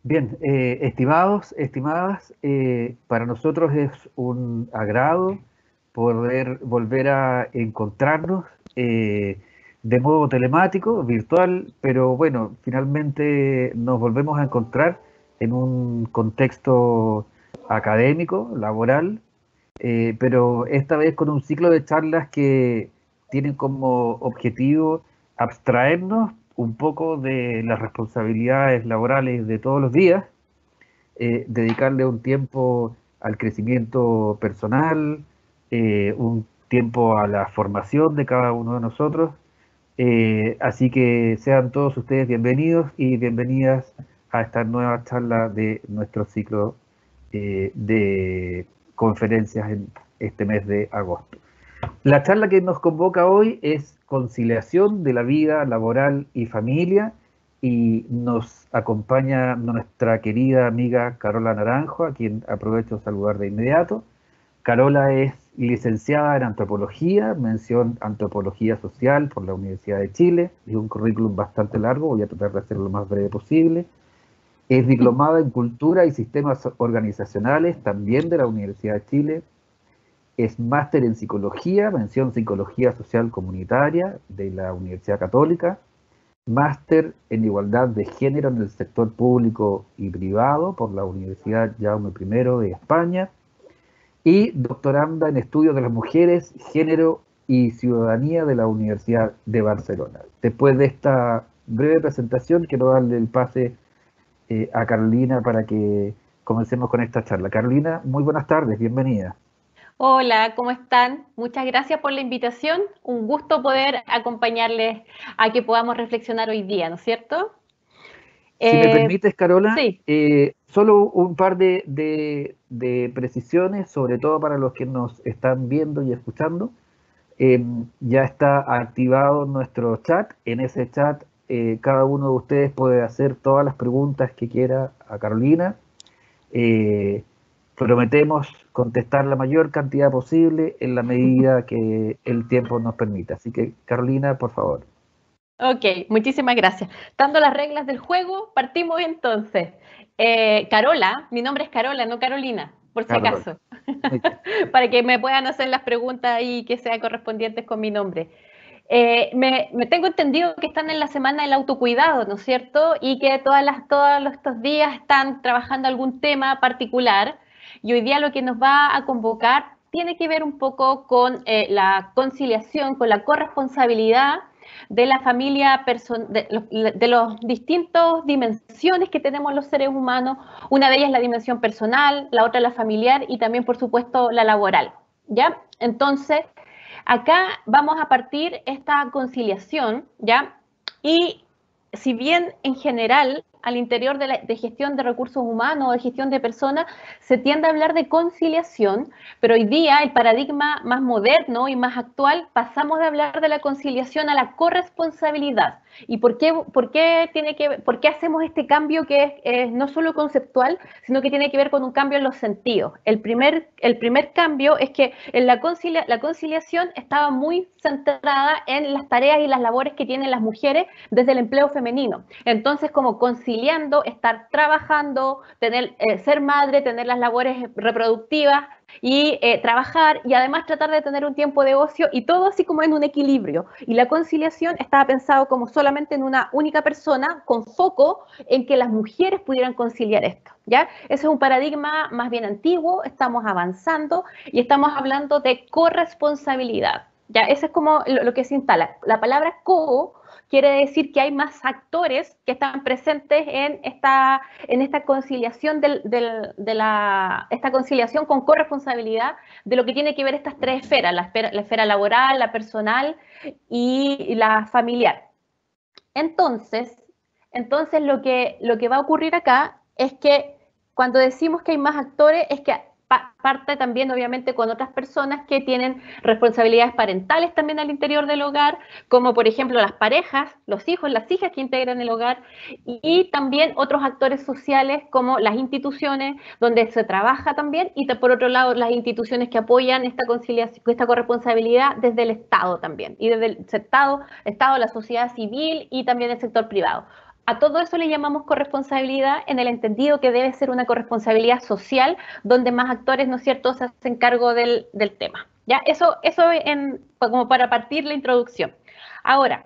Bien, estimados, estimadas, para nosotros es un agrado poder volver a encontrarnos de modo telemático, virtual, pero bueno, finalmente nos volvemos a encontrar en un contexto académico, laboral, pero esta vez con un ciclo de charlas que tienen como objetivo abstraernos un poco de las responsabilidades laborales de todos los días, dedicarle un tiempo al crecimiento personal, un tiempo a la formación de cada uno de nosotros. Así que sean todos ustedes bienvenidos y bienvenidas a esta nueva charla de nuestro ciclo de conferencias en este mes de agosto. La charla que nos convoca hoy es conciliación de la vida laboral y familia y nos acompaña nuestra querida amiga Carola Naranjo, a quien aprovecho de saludar de inmediato. Carola es licenciada en Antropología, mención Antropología Social por la Universidad de Chile. Es un currículum bastante largo, voy a tratar de hacerlo lo más breve posible. Es diplomada en Cultura y Sistemas Organizacionales, también de la Universidad de Chile. Es máster en Psicología, mención Psicología Social Comunitaria de la Universidad Católica. Máster en Igualdad de Género en el sector público y privado por la Universidad Jaume I de España. Y doctoranda en Estudios de las Mujeres, Género y Ciudadanía de la Universidad de Barcelona. Después de esta breve presentación, quiero darle el pase a Carolina para que comencemos con esta charla. Carolina, muy buenas tardes, bienvenida. Hola, ¿cómo están? Muchas gracias por la invitación. Un gusto poder acompañarles a que podamos reflexionar hoy día, ¿no es cierto? Si me Eh, permites, Carola, sí, solo un par de precisiones, sobre todo para los que nos están viendo y escuchando. Ya está activado nuestro chat. En ese chat, cada uno de ustedes puede hacer todas las preguntas que quiera a Carolina. Eh, Prometemos contestar la mayor cantidad posible en la medida que el tiempo nos permita. Así que, Carolina, por favor. ok, muchísimas gracias. Dando las reglas del juego, partimos entonces. Carola, mi nombre es Carola, no Carolina, por si Carola. acaso, Muy bien. para que me puedan hacer las preguntas y que sean correspondientes con mi nombre. Me tengo entendido que están en la semana del autocuidado, ¿no es cierto? Y que todos estos días están trabajando algún tema particular. Y hoy día lo que nos va a convocar tiene que ver un poco con la conciliación, con la corresponsabilidad de la familia, de los distintos dimensiones que tenemos los seres humanos. Una de ellas es la dimensión personal, la otra la familiar y también, por supuesto, la laboral. ¿Ya? Entonces, acá vamos a partir esta conciliación, ¿ya? Y si bien en general al interior de gestión de recursos humanos o de gestión de personas se tiende a hablar de conciliación, pero hoy día el paradigma más moderno y más actual pasamos de hablar de la conciliación a la corresponsabilidad. ¿Y por qué hacemos este cambio que es no solo conceptual, sino que tiene que ver con un cambio en los sentidos? El primer cambio es que en la conciliación estaba muy centrada en las tareas y las labores que tienen las mujeres desde el empleo femenino. Entonces, como conciliando, estar trabajando, ser madre, tener las labores reproductivas y trabajar y además tratar de tener un tiempo de ocio y todo así como en un equilibrio. Y la conciliación estaba pensado como solamente en una única persona con foco en que las mujeres pudieran conciliar esto. ¿Ya? Ese es un paradigma más bien antiguo, estamos avanzando y estamos hablando de corresponsabilidad. ¿Ya? Eso es como lo que se instala. La palabra co quiere decir que hay más actores que están presentes en esta conciliación esta conciliación con corresponsabilidad de lo que tiene que ver estas tres esferas, la esfera laboral, la personal y la familiar. Entonces, entonces lo que va a ocurrir acá es que cuando decimos que hay más actores es que parte también obviamente con otras personas que tienen responsabilidades parentales también al interior del hogar, como por ejemplo las parejas, los hijos, las hijas que integran el hogar, y también otros actores sociales como las instituciones donde se trabaja también, y por otro lado las instituciones que apoyan esta conciliación, esta corresponsabilidad desde el Estado también, y desde el Estado, la sociedad civil y también el sector privado. A todo eso le llamamos corresponsabilidad en el entendido que debe ser una corresponsabilidad social donde más actores, ¿no es cierto?, se hacen cargo del tema. ¿Ya? Eso como para partir la introducción. Ahora,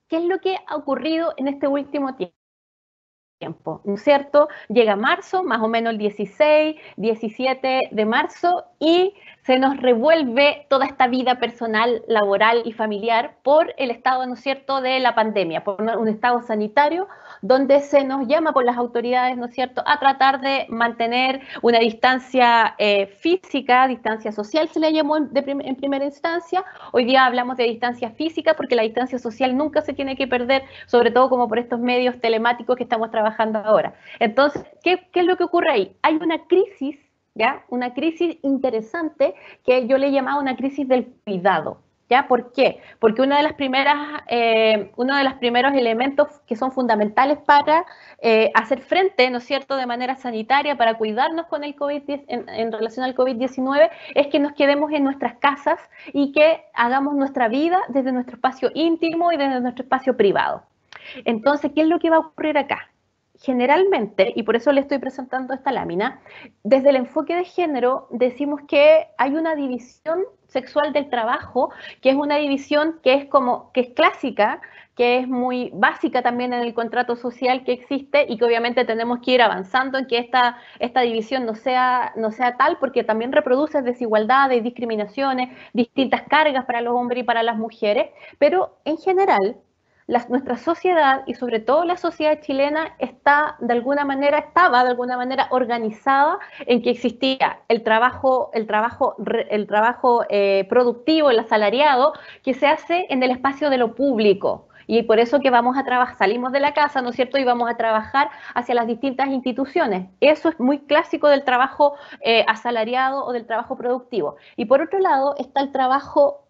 ¿qué es lo que ha ocurrido en este último tiempo? ¿No es cierto? Llega marzo, más o menos el 16, 17 de marzo, y se nos revuelve toda esta vida personal, laboral y familiar por el estado, ¿no es cierto?, de la pandemia, por un estado sanitario donde se nos llama por las autoridades, ¿no es cierto?, a tratar de mantener una distancia física, distancia social se le llamó en primera instancia. Hoy día hablamos de distancia física porque la distancia social nunca se tiene que perder, sobre todo como por estos medios telemáticos que estamos trabajando ahora. Entonces, ¿qué es lo que ocurre ahí? Hay una crisis, ¿ya? Una crisis interesante que yo le he llamado una crisis del cuidado. ¿Ya? ¿Por qué? Porque uno de los primeros elementos que son fundamentales para hacer frente, ¿no es cierto?, de manera sanitaria, para cuidarnos con el COVID en relación al COVID-19, es que nos quedemos en nuestras casas y que hagamos nuestra vida desde nuestro espacio íntimo y desde nuestro espacio privado. Entonces, ¿qué es lo que va a ocurrir acá? Generalmente, y por eso le estoy presentando esta lámina, desde el enfoque de género decimos que hay una división sexual del trabajo, que es una división que es clásica, que es muy básica también en el contrato social que existe y que obviamente tenemos que ir avanzando en que esta división no sea tal, porque también reproduce desigualdades, discriminaciones, distintas cargas para los hombres y para las mujeres, pero en general nuestra sociedad y sobre todo la sociedad chilena estaba de alguna manera organizada en que existía el trabajo productivo, el asalariado, que se hace en el espacio de lo público. Y por eso que vamos a trabajar, salimos de la casa, ¿no es cierto?, y vamos a trabajar hacia las distintas instituciones. Eso es muy clásico del trabajo asalariado o del trabajo productivo. Y por otro lado está el trabajo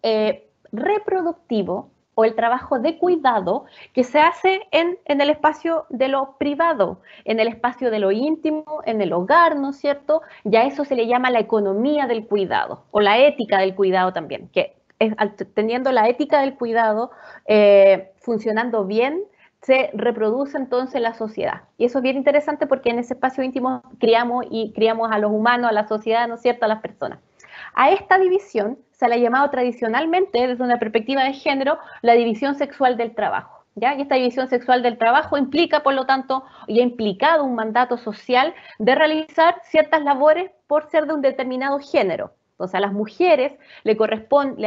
reproductivo, o el trabajo de cuidado que se hace en el espacio de lo privado, en el espacio de lo íntimo, en el hogar, ¿no es cierto? Ya eso se le llama la economía del cuidado o la ética del cuidado también, que teniendo la ética del cuidado funcionando bien, se reproduce entonces la sociedad. Y eso es bien interesante porque en ese espacio íntimo criamos a los humanos, a la sociedad, ¿no es cierto?, a las personas. A esta división se le ha llamado tradicionalmente, desde una perspectiva de género, la división sexual del trabajo. ¿Ya? Y esta división sexual del trabajo implica, por lo tanto, y ha implicado un mandato social de realizar ciertas labores por ser de un determinado género. Entonces, a las mujeres le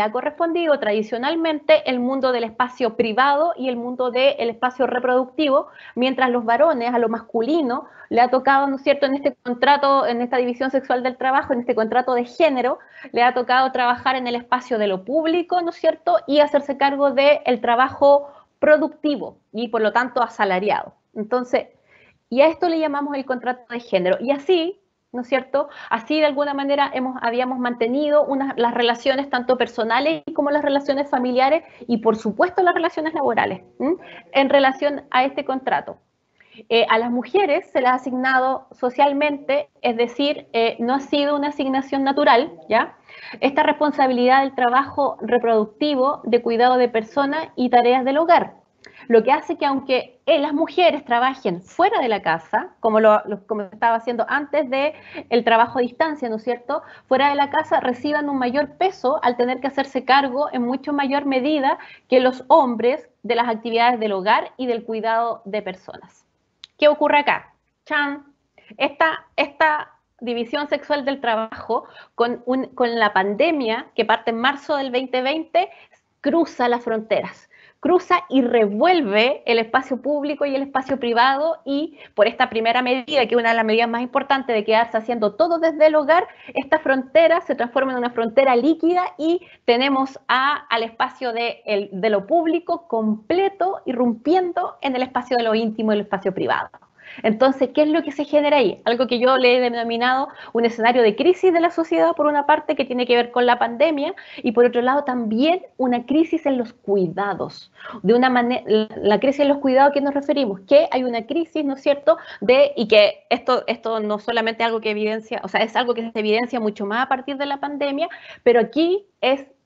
ha correspondido tradicionalmente el mundo del espacio privado y el mundo del espacio reproductivo, mientras los varones, a lo masculino, le ha tocado, ¿no es cierto?, en este contrato, en esta división sexual del trabajo, en este contrato de género, le ha tocado trabajar en el espacio de lo público, ¿no es cierto?, y hacerse cargo del trabajo productivo y, por lo tanto, asalariado. Entonces, y a esto le llamamos el contrato de género. Y así, ¿no es cierto? Así de alguna manera habíamos mantenido las relaciones tanto personales como las relaciones familiares y por supuesto las relaciones laborales en relación a este contrato. A las mujeres se les ha asignado socialmente, es decir, no ha sido una asignación natural, ¿ya? Esta responsabilidad del trabajo reproductivo, de cuidado de personas y tareas del hogar. Lo que hace que aunque las mujeres trabajen fuera de la casa, como estaba haciendo antes del trabajo a distancia, ¿no es cierto?, fuera de la casa reciban un mayor peso al tener que hacerse cargo en mucho mayor medida que los hombres de las actividades del hogar y del cuidado de personas. ¿Qué ocurre acá? ¡Chan! Esta división sexual del trabajo con la pandemia que parte en marzo del 2020 cruza las fronteras. Cruza y revuelve el espacio público y el espacio privado y por esta primera medida, que es una de las medidas más importantes de quedarse haciendo todo desde el hogar, esta frontera se transforma en una frontera líquida y tenemos al espacio de lo público completo, irrumpiendo en el espacio de lo íntimo y el espacio privado. Entonces, ¿qué es lo que se genera ahí? Algo que yo le he denominado un escenario de crisis de la sociedad, por una parte, que tiene que ver con la pandemia, y por otro lado también una crisis en los cuidados. De una manera, la crisis en los cuidados, ¿a qué nos referimos? Que hay una crisis, ¿no es cierto?, y que esto no solamente es algo que evidencia, o sea, es algo que se evidencia mucho más a partir de la pandemia, pero aquí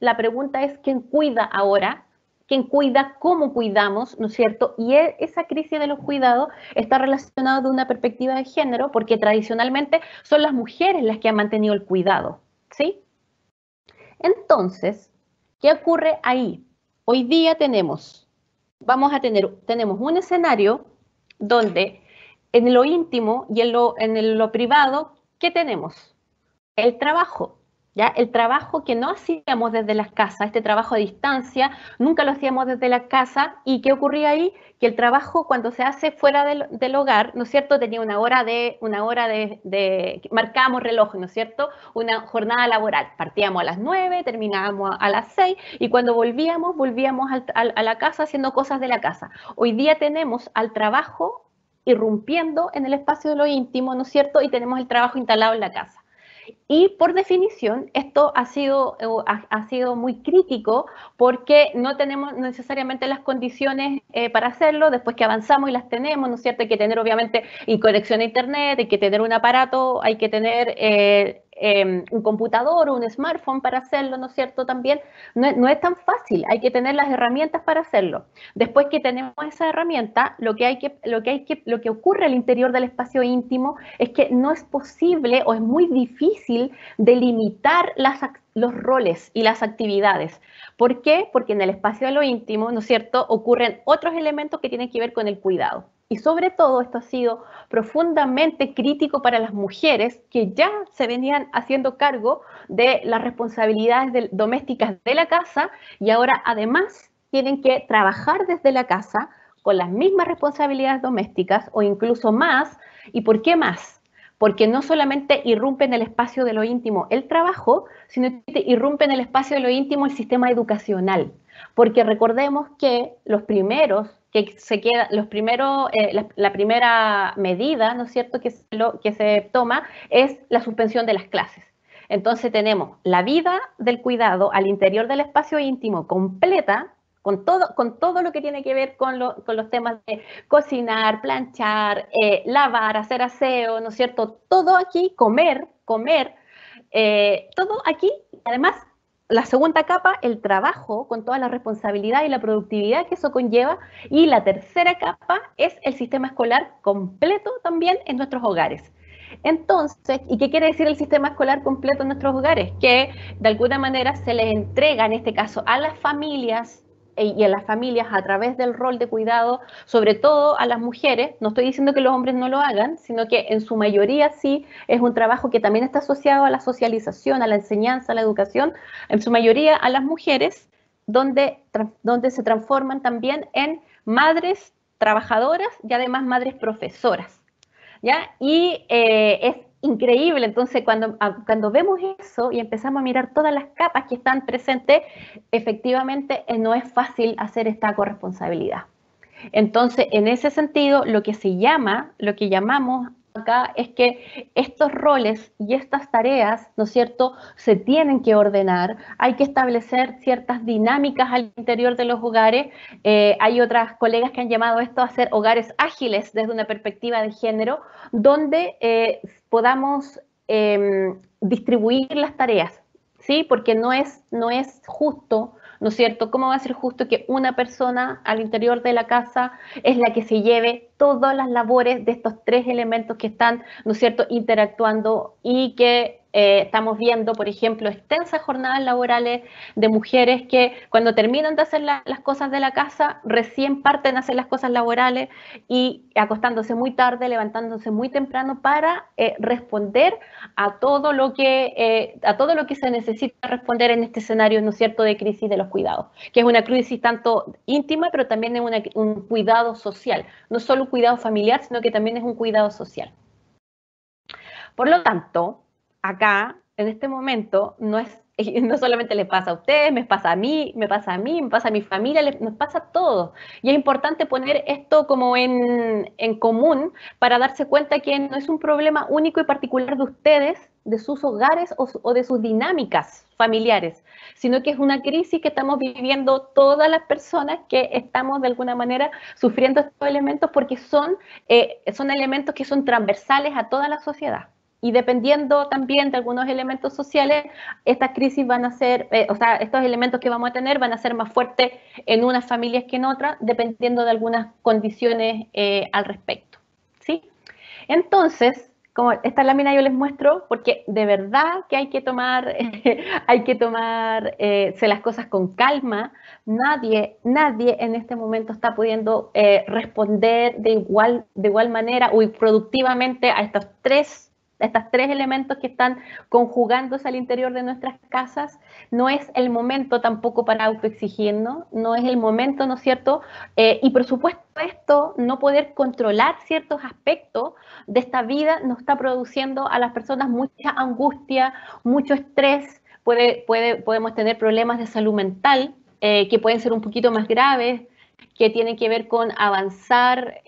la pregunta es, ¿quién cuida ahora? quién cuida, cómo cuidamos, ¿no es cierto? Y esa crisis de los cuidados está relacionada de una perspectiva de género, porque tradicionalmente son las mujeres las que han mantenido el cuidado, ¿sí? Entonces, ¿qué ocurre ahí? Hoy día tenemos un escenario donde en lo íntimo y en lo privado, ¿qué tenemos? El trabajo. ¿Ya? El trabajo que no hacíamos desde las casas, este trabajo a distancia, nunca lo hacíamos desde la casa. ¿Y qué ocurría ahí? Que el trabajo cuando se hace fuera del hogar, ¿no es cierto? Tenía marcábamos reloj, ¿no es cierto? Una jornada laboral. Partíamos a las 9, terminábamos a las 6 y cuando volvíamos a la casa haciendo cosas de la casa. Hoy día tenemos al trabajo irrumpiendo en el espacio de lo íntimo, ¿no es cierto? Y tenemos el trabajo instalado en la casa. Y por definición, esto ha sido muy crítico porque no tenemos necesariamente las condiciones para hacerlo. Después que avanzamos y las tenemos, ¿no es cierto? Hay que tener obviamente conexión a internet, hay que tener un aparato, hay que tener un computador o un smartphone para hacerlo, ¿no es cierto? También no es tan fácil, hay que tener las herramientas para hacerlo. Después que tenemos esa herramienta, lo que ocurre al interior del espacio íntimo es que no es posible o es muy difícil delimitar los roles y las actividades. ¿Por qué? Porque en el espacio de lo íntimo, ¿no es cierto?, ocurren otros elementos que tienen que ver con el cuidado. Y sobre todo esto ha sido profundamente crítico para las mujeres que ya se venían haciendo cargo de las responsabilidades domésticas de la casa y ahora además tienen que trabajar desde la casa con las mismas responsabilidades domésticas o incluso más. ¿Y por qué más? Porque no solamente irrumpe en el espacio de lo íntimo el trabajo, sino que irrumpe en el espacio de lo íntimo el sistema educacional. Porque recordemos que la primera medida, ¿no es cierto?, que se toma es la suspensión de las clases. Entonces tenemos la vida del cuidado al interior del espacio íntimo completa, con todo lo que tiene que ver con los temas de cocinar, planchar, lavar, hacer aseo, ¿no es cierto? Todo aquí, comer, todo aquí, además la segunda capa, el trabajo, con toda la responsabilidad y la productividad que eso conlleva. Y la tercera capa es el sistema escolar completo también en nuestros hogares. Entonces, ¿y qué quiere decir el sistema escolar completo en nuestros hogares? Que de alguna manera se les entrega, en este caso, a las familias y a las familias a través del rol de cuidado, sobre todo a las mujeres. No estoy diciendo que los hombres no lo hagan, sino que en su mayoría sí es un trabajo que también está asociado a la socialización, a la enseñanza, a la educación, en su mayoría a las mujeres, donde se transforman también en madres trabajadoras y además madres profesoras, ¿ya? Y es increíble, entonces cuando vemos eso y empezamos a mirar todas las capas que están presentes, efectivamente no es fácil hacer esta corresponsabilidad. Entonces, en ese sentido, lo que llamamos acá es que estos roles y estas tareas, ¿no es cierto?, se tienen que ordenar, hay que establecer ciertas dinámicas al interior de los hogares. Hay otras colegas que han llamado esto a ser hogares ágiles desde una perspectiva de género, donde podamos distribuir las tareas, ¿sí? Porque no es justo, ¿no es cierto? ¿Cómo va a ser justo que una persona al interior de la casa es la que se lleve todas las labores de estos tres elementos que están, ¿no es cierto?, interactuando y que estamos viendo, por ejemplo, extensas jornadas laborales de mujeres que cuando terminan de hacer las cosas de la casa, recién parten a hacer las cosas laborales y acostándose muy tarde, levantándose muy temprano para responder a todo lo que se necesita responder en este escenario, ¿no es cierto?, de crisis de los cuidados, que es una crisis tanto íntima, pero también es un cuidado social, no solo un cuidado familiar, sino que también es un cuidado social. Por lo tanto, acá, en este momento, no solamente les pasa a ustedes, me pasa a mí, me pasa a mi familia, nos pasa a todos. Y es importante poner esto como en común para darse cuenta que no es un problema único y particular de ustedes, de sus hogares o de sus dinámicas familiares, sino que es una crisis que estamos viviendo todas las personas que estamos de alguna manera sufriendo estos elementos porque son elementos que son transversales a toda la sociedad. Y dependiendo también de algunos elementos sociales, estas crisis van a ser, o sea, estos elementos que vamos a tener van a ser más fuertes en unas familias que en otras, dependiendo de algunas condiciones al respecto, ¿sí? Entonces, como esta lámina yo les muestro, porque de verdad que hay que tomar, las cosas con calma. Nadie en este momento está pudiendo responder de igual manera o productivamente a estas tres elementos que están conjugándose al interior de nuestras casas. No es el momento tampoco para autoexigirnos, no es el momento, ¿no es cierto? Y por supuesto esto, no poder controlar ciertos aspectos de esta vida nos está produciendo a las personas mucha angustia, mucho estrés, podemos tener problemas de salud mental que pueden ser un poquito más graves, que tienen que ver con avanzar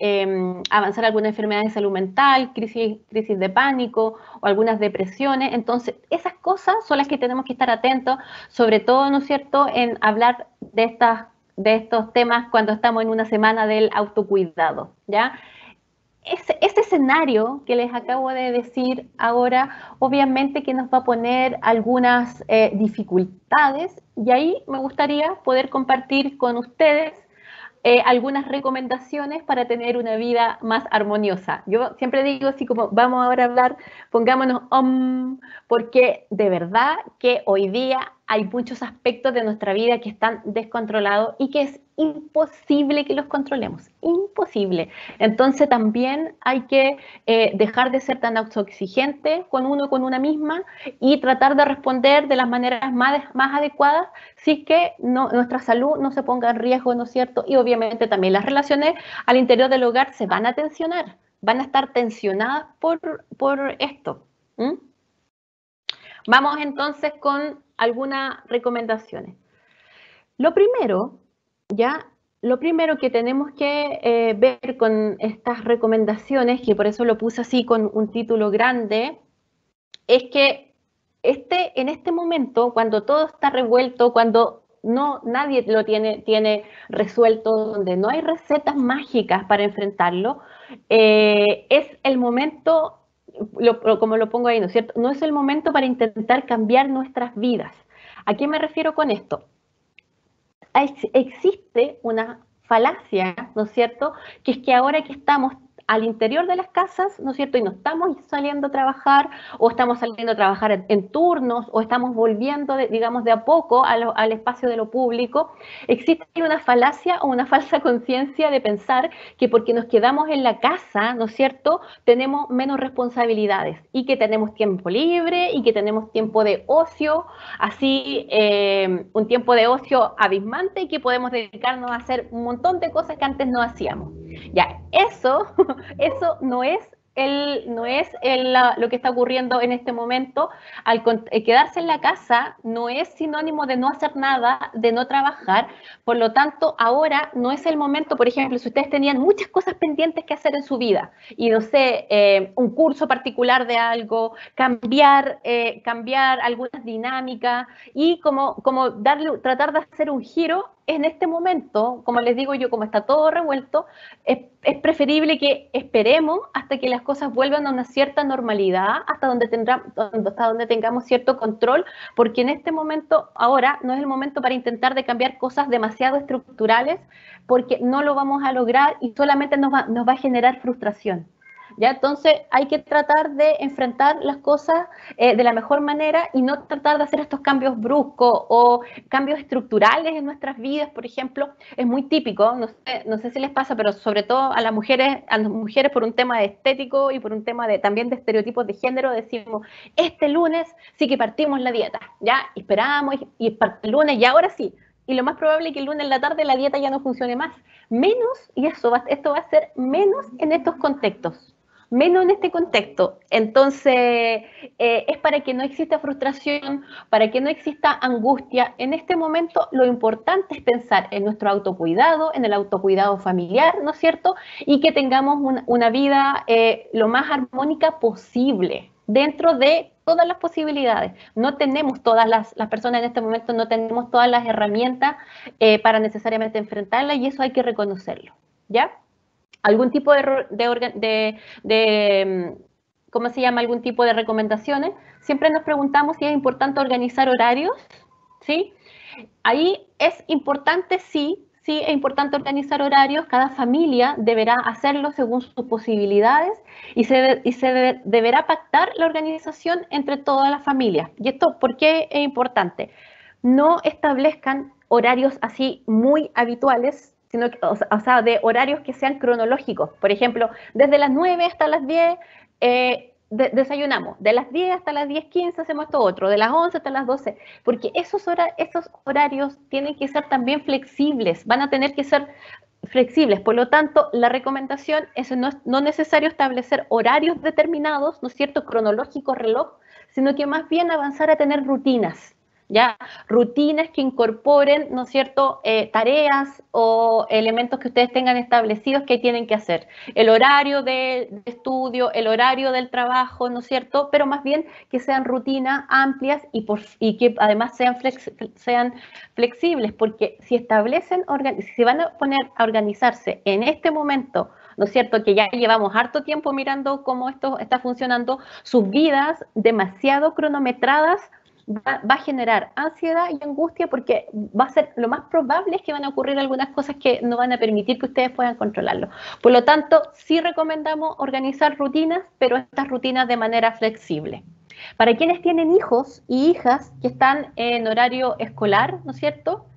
alguna enfermedad de salud mental, crisis de pánico o algunas depresiones. Entonces, esas cosas son las que tenemos que estar atentos, sobre todo, ¿no es cierto?, en hablar de estos temas cuando estamos en una semana del autocuidado, ¿ya? Este escenario que les acabo de decir ahora, obviamente que nos va a poner algunas dificultades, y ahí me gustaría poder compartir con ustedes algunas recomendaciones para tener una vida más armoniosa. Yo siempre digo así como, vamos ahora a hablar, pongámonos porque de verdad que hoy día hay muchos aspectos de nuestra vida que están descontrolados y que es imposible que los controlemos, imposible. Entonces también hay que dejar de ser tan autoexigente con uno, con una misma, y tratar de responder de las maneras más adecuadas si es que nuestra salud no se ponga en riesgo, ¿no es cierto? Y obviamente también las relaciones al interior del hogar se van a tensionar, van a estar tensionadas por esto. ¿Mm? Vamos entonces con algunas recomendaciones. Lo primero, lo primero que tenemos que ver con estas recomendaciones, que por eso lo puse así con un título grande, es que en este momento, cuando todo está revuelto, cuando nadie lo tiene resuelto, donde no hay recetas mágicas para enfrentarlo, es el momento, como lo pongo ahí, ¿no es cierto? No es el momento para intentar cambiar nuestras vidas. ¿A qué me refiero con esto? Existe una falacia, ¿no es cierto?, que es que ahora que estamos al interior de las casas, ¿no es cierto?, y no estamos saliendo a trabajar, o estamos saliendo a trabajar en turnos, o estamos volviendo, digamos, de a poco al espacio de lo público, existe una falacia o una falsa conciencia de pensar que porque nos quedamos en la casa, ¿no es cierto?, tenemos menos responsabilidades, y que tenemos tiempo libre, y que tenemos tiempo de ocio, así, un tiempo de ocio abismante, y que podemos dedicarnos a hacer un montón de cosas que antes no hacíamos. Ya, eso no es lo que está ocurriendo en este momento. Quedarse en la casa no es sinónimo de no hacer nada, de no trabajar. Por lo tanto, ahora no es el momento, por ejemplo, si ustedes tenían muchas cosas pendientes que hacer en su vida, y no sé, un curso particular de algo, cambiar algunas dinámicas, y tratar de hacer un giro en este momento, como les digo yo, como está todo revuelto, es preferible que esperemos hasta que las cosas vuelvan a una cierta normalidad, hasta donde tengamos cierto control, porque en este momento, ahora, no es el momento para intentar de cambiar cosas demasiado estructurales, porque no lo vamos a lograr y solamente nos va a generar frustración. ¿Ya? Entonces hay que tratar de enfrentar las cosas de la mejor manera, y no tratar de hacer estos cambios bruscos o cambios estructurales en nuestras vidas. Por ejemplo, es muy típico, no sé si les pasa, pero sobre todo a las mujeres por un tema de estético y por un tema también de estereotipos de género, decimos, este lunes sí que partimos la dieta, ya esperamos y parte el lunes, y ahora sí. Y lo más probable es que el lunes en la tarde la dieta ya no funcione más. Esto va a ser menos en estos contextos. Menos en este contexto. Entonces, es para que no exista frustración, para que no exista angustia. En este momento, lo importante es pensar en nuestro autocuidado, en el autocuidado familiar, ¿no es cierto? Y que tengamos una vida lo más armónica posible, dentro de todas las posibilidades. No tenemos todas las personas en este momento, no tenemos todas las herramientas para necesariamente enfrentarla, y eso hay que reconocerlo, ¿ya? Algún tipo de ¿cómo se llama? Algún tipo de recomendaciones, siempre nos preguntamos si es importante organizar horarios, ¿sí? Ahí es importante, sí, es importante organizar horarios, cada familia deberá hacerlo según sus posibilidades y deberá pactar la organización entre todas las familias. ¿Y esto por qué es importante? No establezcan horarios así muy habituales, sino que, o sea, de horarios que sean cronológicos. Por ejemplo, desde las 9 hasta las 10 desayunamos, de las 10 hasta las 10:15 hacemos esto otro, de las 11 hasta las 12, porque esos horarios tienen que ser también flexibles, van a tener que ser flexibles, por lo tanto, la recomendación es no necesario establecer horarios determinados, ¿no es cierto?, cronológicos, reloj, sino que más bien avanzar a tener rutinas, ¿ya? Rutinas que incorporen, ¿no es cierto?, tareas o elementos que ustedes tengan establecidos que tienen que hacer. El horario de estudio, el horario del trabajo, ¿no es cierto?, pero más bien que sean rutinas amplias y que además sean flexibles, porque si van a poner a organizarse en este momento, ¿no es cierto?, que ya llevamos harto tiempo mirando cómo esto está funcionando, sus vidas demasiado cronometradas, va a generar ansiedad y angustia porque va a ser, lo más probable es que van a ocurrir algunas cosas que no van a permitir que ustedes puedan controlarlo. Por lo tanto, sí recomendamos organizar rutinas, pero estas rutinas de manera flexible. Para quienes tienen hijos y hijas que están en horario escolar, ¿no es cierto?,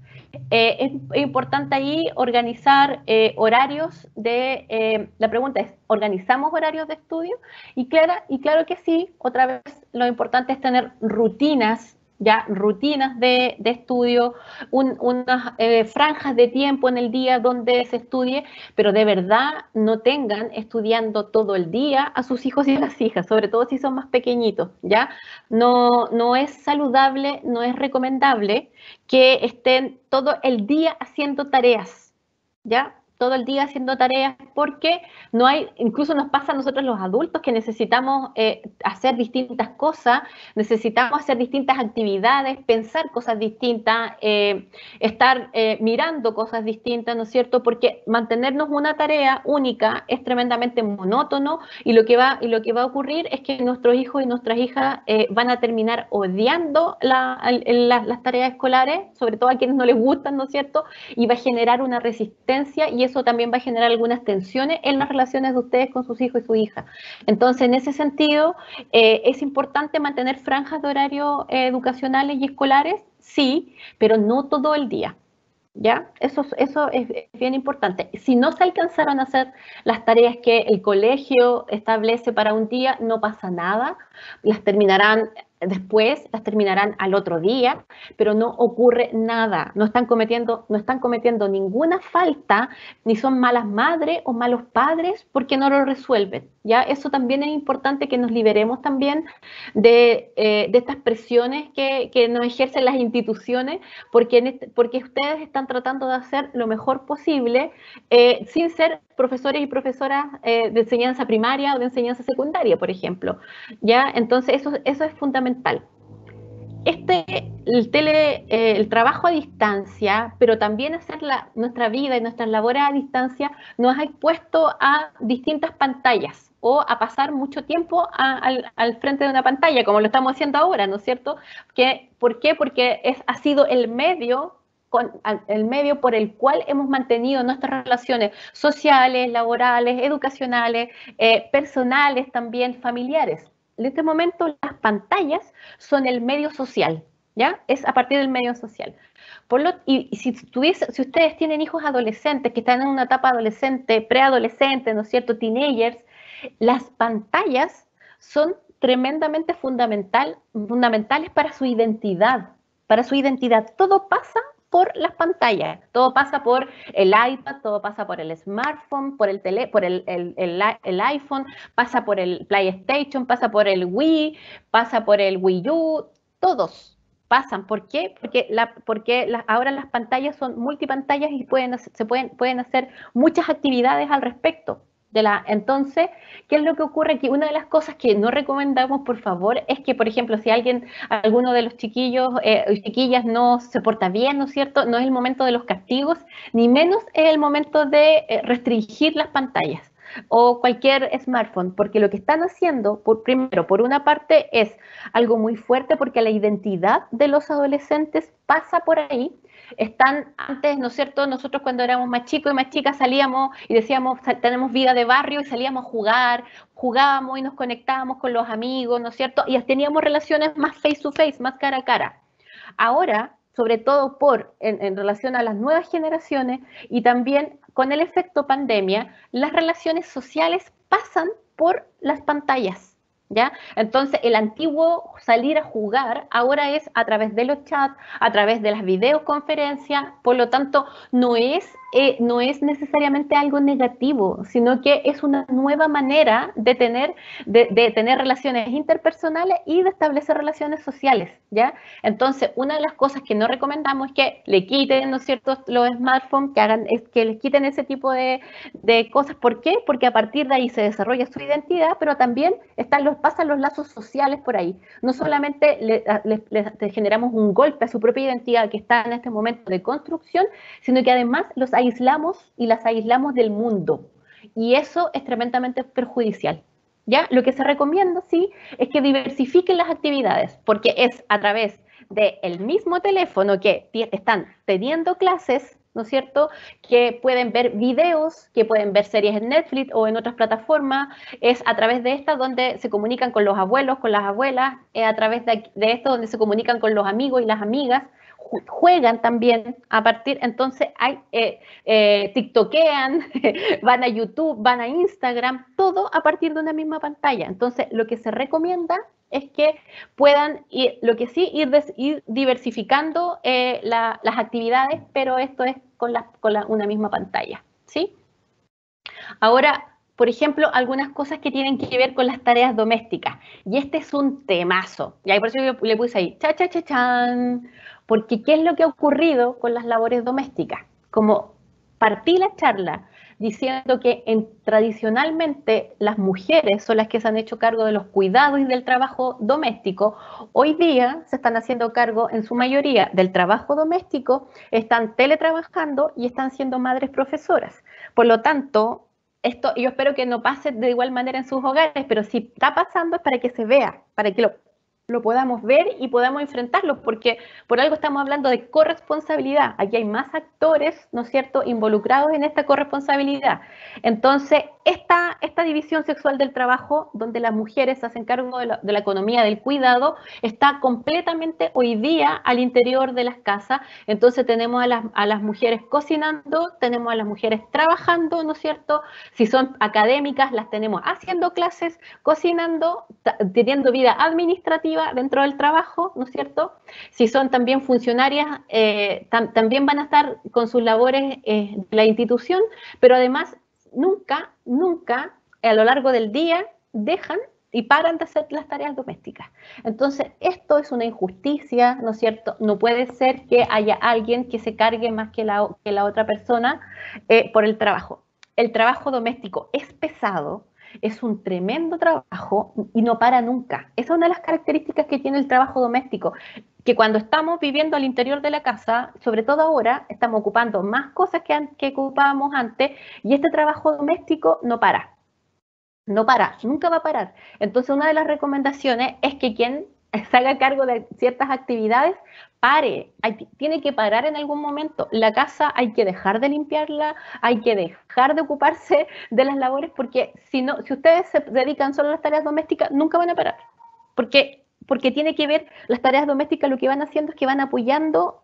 es importante ahí organizar horarios la pregunta es, ¿organizamos horarios de estudio? Y claro que sí, otra vez lo importante es tener rutinas, ya rutinas de estudio, unas franjas de tiempo en el día donde se estudie, pero de verdad no tengan estudiando todo el día a sus hijos y a las hijas, sobre todo si son más pequeñitos, ¿ya? No es saludable, no es recomendable que estén todo el día haciendo tareas, ¿ya? Todo el día haciendo tareas porque no hay, incluso nos pasa a nosotros los adultos que necesitamos hacer distintas cosas, necesitamos hacer distintas actividades, pensar cosas distintas, estar mirando cosas distintas, ¿no es cierto? Porque mantenernos una tarea única es tremendamente monótono y lo que va a ocurrir es que nuestros hijos y nuestras hijas van a terminar odiando las tareas escolares, sobre todo a quienes no les gustan, ¿no es cierto? Y va a generar una resistencia y eso también va a generar algunas tensiones en las relaciones de ustedes con sus hijos y su hija. Entonces, en ese sentido, es importante mantener franjas de horario educacionales y escolares, sí, pero no todo el día. ¿Ya? Eso es bien importante. Si no se alcanzaron a hacer las tareas que el colegio establece para un día, no pasa nada, las terminarán después, las terminarán al otro día, pero no ocurre nada, no están cometiendo ninguna falta, ni son malas madres o malos padres porque no lo resuelven. ¿Ya? Eso también es importante que nos liberemos también de estas presiones que nos ejercen las instituciones, porque ustedes están tratando de hacer lo mejor posible sin ser profesores y profesoras de enseñanza primaria o de enseñanza secundaria, por ejemplo. ¿Ya? Entonces, eso es fundamental. El trabajo a distancia, pero también hacer nuestra vida y nuestras labores a distancia, nos ha expuesto a distintas pantallas o a pasar mucho tiempo al frente de una pantalla, como lo estamos haciendo ahora, ¿no es cierto? ¿Por qué? Porque ha sido el medio por el cual hemos mantenido nuestras relaciones sociales, laborales, educacionales, personales, también familiares. En este momento las pantallas son el medio social, ¿ya? Es a partir del medio social. Y si ustedes tienen hijos adolescentes que están en una etapa adolescente, preadolescente, ¿no es cierto?, teenagers, las pantallas son tremendamente fundamentales para su identidad, Todo pasa por las pantallas, todo pasa por el iPad, todo pasa por el smartphone, por el iPhone, pasa por el PlayStation, pasa por el Wii, pasa por el Wii U, todos pasan. ¿Por qué? Porque ahora las pantallas son multipantallas y pueden hacer muchas actividades al respecto. Entonces, ¿qué es lo que ocurre aquí? Una de las cosas que no recomendamos, por favor, es que, por ejemplo, si alguno de los chiquillos y chiquillas no se porta bien, ¿no es cierto? No es el momento de los castigos, ni menos es el momento de restringir las pantallas. o cualquier smartphone, porque lo que están haciendo, primero, por una parte, es algo muy fuerte porque la identidad de los adolescentes pasa por ahí. Están antes, ¿no es cierto? Nosotros cuando éramos más chicos y más chicas salíamos y decíamos, tenemos vida de barrio y salíamos a jugar, jugábamos y nos conectábamos con los amigos, ¿no es cierto? Y teníamos relaciones más face to face, más cara a cara. Ahora, sobre todo en relación a las nuevas generaciones y también con el efecto pandemia, las relaciones sociales pasan por las pantallas. ¿Ya? Entonces, el antiguo salir a jugar ahora es a través de los chats, a través de las videoconferencias, por lo tanto, no es necesariamente algo negativo, sino que es una nueva manera de tener relaciones interpersonales y de establecer relaciones sociales, ¿ya? Entonces, una de las cosas que no recomendamos es que le quiten, ¿no es cierto?, los smartphones, que les quiten ese tipo de cosas. ¿Por qué? Porque a partir de ahí se desarrolla su identidad, pero también pasan los lazos sociales por ahí. No solamente le generamos un golpe a su propia identidad que está en este momento de construcción, sino que además los aislamos y las aislamos del mundo. Y eso es tremendamente perjudicial. ¿Ya? Lo que se recomienda, sí, es que diversifiquen las actividades, porque es a través del mismo teléfono que están teniendo clases, ¿no es cierto?, que pueden ver videos, que pueden ver series en Netflix o en otras plataformas, es a través de estas donde se comunican con los abuelos, con las abuelas, es a través de esto donde se comunican con los amigos y las amigas, juegan también a partir, entonces tiktokean, van a YouTube, van a Instagram, todo a partir de una misma pantalla. Entonces, lo que se recomienda es que puedan lo que sí, ir diversificando las actividades, pero esto es con una misma pantalla, ¿sí? Ahora, por ejemplo, algunas cosas que tienen que ver con las tareas domésticas. Y este es un temazo. Y ahí por eso yo le puse ahí, cha, cha, cha, chan. Porque ¿qué es lo que ha ocurrido con las labores domésticas? Como partí la charla diciendo que tradicionalmente las mujeres son las que se han hecho cargo de los cuidados y del trabajo doméstico, hoy día se están haciendo cargo en su mayoría del trabajo doméstico, están teletrabajando y están siendo madres profesoras. Por lo tanto, esto yo espero que no pase de igual manera en sus hogares, pero si está pasando es para que se vea, para que lo podamos ver y podamos enfrentarlo, porque por algo estamos hablando de corresponsabilidad. Aquí hay más actores, ¿no es cierto?, involucrados en esta corresponsabilidad. Entonces, esta división sexual del trabajo, donde las mujeres se hacen cargo de la economía del cuidado, está completamente hoy día al interior de las casas. Entonces, tenemos a las mujeres cocinando, tenemos a las mujeres trabajando, ¿no es cierto? Si son académicas, las tenemos haciendo clases, cocinando, teniendo vida administrativa dentro del trabajo, ¿no es cierto? Si son también funcionarias, también van a estar con sus labores de la institución, pero además nunca a lo largo del día dejan y paran de hacer las tareas domésticas. Entonces, esto es una injusticia, ¿no es cierto? No puede ser que haya alguien que se cargue más que la otra persona por el trabajo. El trabajo doméstico es pesado, es un tremendo trabajo y no para nunca. Esa es una de las características que tiene el trabajo doméstico, que cuando estamos viviendo al interior de la casa, sobre todo ahora, estamos ocupando más cosas que ocupábamos antes, y este trabajo doméstico no para. No para, nunca va a parar. Entonces, una de las recomendaciones es que quien se haga cargo de ciertas actividades pare, tiene que parar en algún momento. La casa hay que dejar de limpiarla, hay que dejar de ocuparse de las labores, porque si ustedes se dedican solo a las tareas domésticas, nunca van a parar. Porque tiene que ver, las tareas domésticas lo que van haciendo es que van apoyando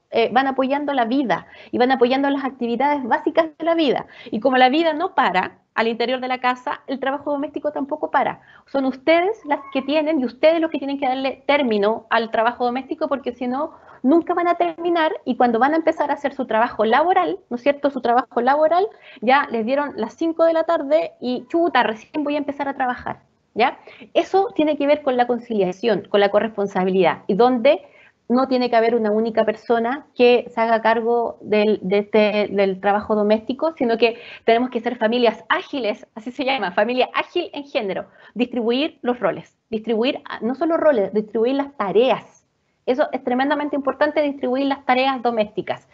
la vida y van apoyando las actividades básicas de la vida. Y como la vida no para al interior de la casa, el trabajo doméstico tampoco para. Son ustedes las que tienen y ustedes los que tienen que darle término al trabajo doméstico, porque si no, nunca van a terminar, y cuando van a empezar a hacer su trabajo laboral, ¿no es cierto?, su trabajo laboral, ya les dieron las 5 de la tarde y chuta, recién voy a empezar a trabajar. ¿Ya? Eso tiene que ver con la conciliación, con la corresponsabilidad, y donde no tiene que haber una única persona que se haga cargo del trabajo doméstico, sino que tenemos que ser familias ágiles, así se llama, familia ágil en género, distribuir los roles, distribuir no solo roles, distribuir las tareas. Eso es tremendamente importante, distribuir las tareas domésticas.